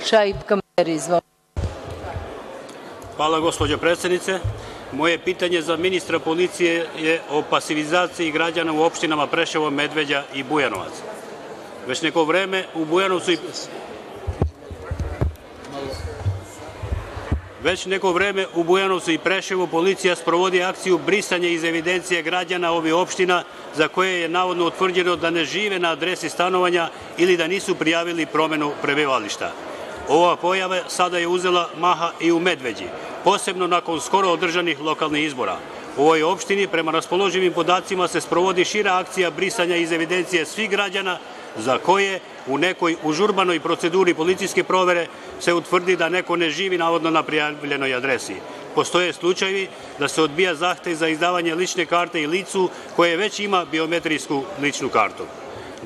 Šaip Kamberi, izvolite. Hvala, gospođo predsednice. Moje pitanje za ministra policije je o pasivizaciji građana u opštinama Preševo, Medveđa i Bujanovac. Već neko vreme u Bujanovcu i Preševu policija sprovodi akciju brisanja iz evidencije građana ovih opština za koje je navodno utvrđeno da ne žive na adresi stanovanja ili da nisu prijavili promenu prebivališta. Ova pojava sada je uzela maha i u Medveđi, posebno nakon skoro održanih lokalnih izbora. U ovoj opštini, prema raspoloživim podacima, se sprovodi šira akcija brisanja iz evidencije svih građana za koje u nekoj užurbanoj proceduri policijske provere se utvrdi da neko ne živi navodno na prijavljenoj adresi. Postoje slučajevi da se odbija zahtev za izdavanje lične karte i licu koje već ima biometrijsku ličnu kartu.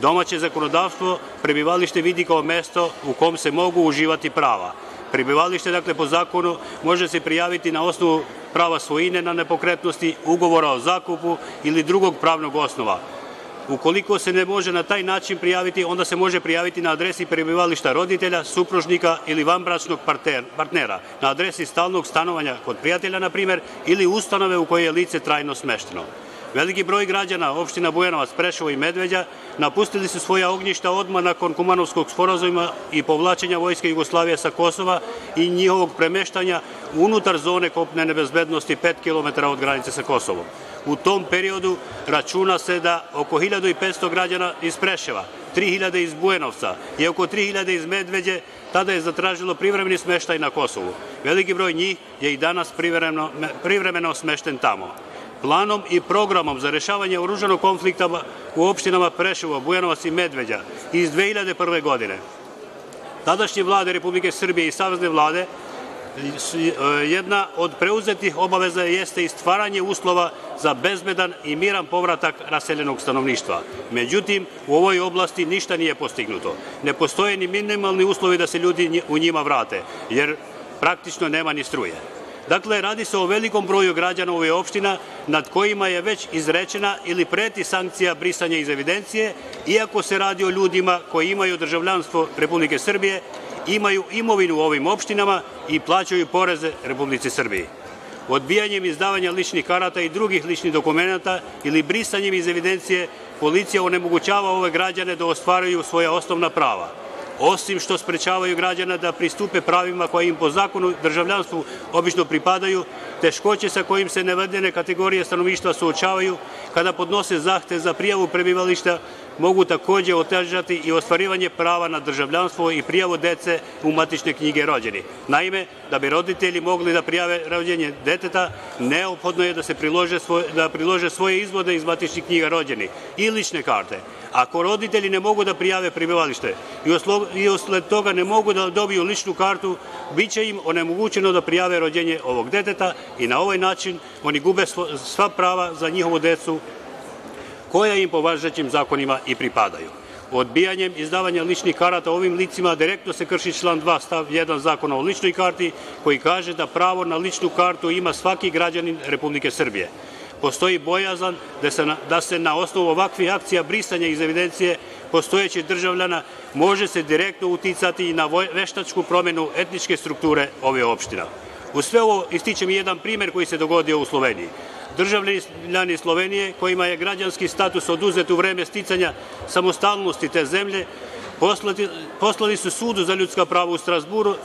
Domaće zakonodavstvo prebivalište vidi kao mesto u kom se mogu uživati prava. Prebivalište, dakle, po zakonu može se prijaviti na osnovu prava svojine na nepokretnosti, ugovora o zakupu ili drugog pravnog osnova. Ukoliko se ne može na taj način prijaviti, onda se može prijaviti na adresi prebivališta roditelja, supružnika ili vanbračnog partnera, na adresi stalnog stanovanja kod prijatelja, na primer, ili ustanove u kojoj je lice trajno smešteno. Veliki broj građana opština Bujanovac, Preševo i Medveđa napustili su svoja ognjišta odmah nakon Kumanovskog sporazuma i povlačenja Vojske Jugoslavije sa Kosova i njihovog premeštanja unutar zone kopnene bezbednosti 5 km od granice sa Kosovom. U tom periodu računa se da oko 1500 građana iz Preševa, 3000 iz Bujanovca i oko 3000 iz Medveđe tada je zatražilo privremeni smeštaj na Kosovu. Veliki broj njih je i danas privremeno smešten tamo. Planom i programom za rešavanje oružanog konflikta u opštinama Preševo, Bujanovac i Medveđa iz 2001. godine, tadašnje vlade Republike Srbije i savezne vlade, jedna od preuzetih obaveza jeste i stvaranje uslova za bezbedan i miran povratak raseljenog stanovništva. Međutim, u ovoj oblasti ništa nije postignuto. Ne postoje ni minimalni uslovi da se ljudi u njima vrate, jer praktično nema ni struje. Dakle, radi se o velikom broju građana ove opština nad kojima je već izrečena ili preti sankcija brisanja iz evidencije, iako se radi o ljudima koji imaju državljanstvo Republike Srbije, imaju imovinu u ovim opštinama i plaćaju poreze Republici Srbiji. Odbijanjem izdavanja ličnih karata i drugih ličnih dokumenata ili brisanjem iz evidencije, policija onemogućava ove građane da ostvaruju svoja osnovna prava. Osim što sprečavaju građana da pristupe pravima koje im po zakonu državljanstvu obično pripadaju, teškoće sa kojim se navedene kategorije stanovništva suočavaju kada podnose zahtev za prijavu prebivališta mogu takođe otežati i ostvarivanje prava na državljanstvo i prijavu dece u matične knjige rođenih. Naime, da bi roditelji mogli da prijave rođenje deteta, neophodno je da prilože svoje izvode iz matičnih knjiga rođenih i lične karte. Ako roditelji ne mogu da prijave prebivalište i usled toga ne mogu da dobiju ličnu kartu, biće im onemogućeno da prijave rođenje ovog deteta i na ovaj način oni gube sva prava za njihovu decu koja im po važećim zakonima i pripadaju. Odbijanjem izdavanja ličnih karata ovim licima direktno se krši član 2 stav 1 Zakona o ličnoj karti koji kaže da pravo na ličnu kartu ima svaki građanin Republike Srbije. Postoji bojazan da se na osnovu ovakvih akcija brisanja iz evidencije postojećih državljana može se direktno uticati i na veštačku promenu etničke strukture ove opština. U sve ovo ističem i jedan primer koji se dogodio u Sloveniji. Državljani Slovenije kojima je građanski status oduzet u vreme sticanja samostalnosti te zemlje poslali su Sudu za ljudska prava u Strazburu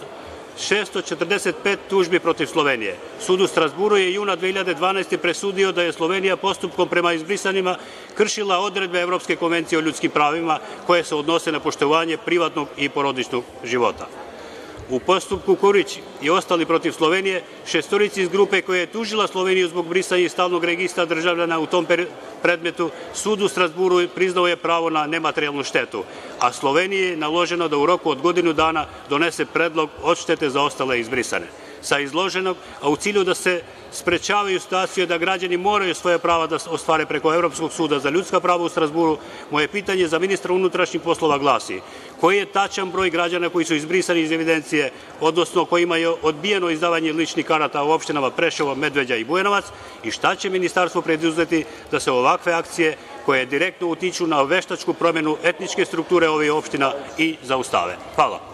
645 tužbi protiv Slovenije. Sud u Strazburu je juna 2012. presudio da je Slovenija postupkom prema izbrisanima kršila odredbe Evropske konvencije o ljudskim pravima koje se odnose na poštovanje privatnog i porodičnog života. U postupku Kurić i ostali protiv Slovenije, šestorici iz grupe koja je tužila Sloveniju zbog brisanja iz stalnog registra državljana u tom predmetu, Sud u Strazburu priznao je pravo na nematerijalnu štetu, a Sloveniji je naloženo da u roku od godinu dana donese predlog odštete za ostale izbrisane. Sa izloženog, a u cilju da se sprečavaju situacije da građani moraju svoje prava da ostvare preko Evropskog suda za ljudska prava u Strazburu, moje pitanje za ministra unutrašnjih poslova glasi: koji je tačan broj građana koji su izbrisani iz evidencije, odnosno kojima je odbijeno izdavanje ličnih karata u opštinama Preševo, Medveđa i Bujanovac i šta će ministarstvo preduzeti da se ovakve akcije koje direktno utiču na veštačku promenu etničke strukture ovih opština i zaustave? Hvala.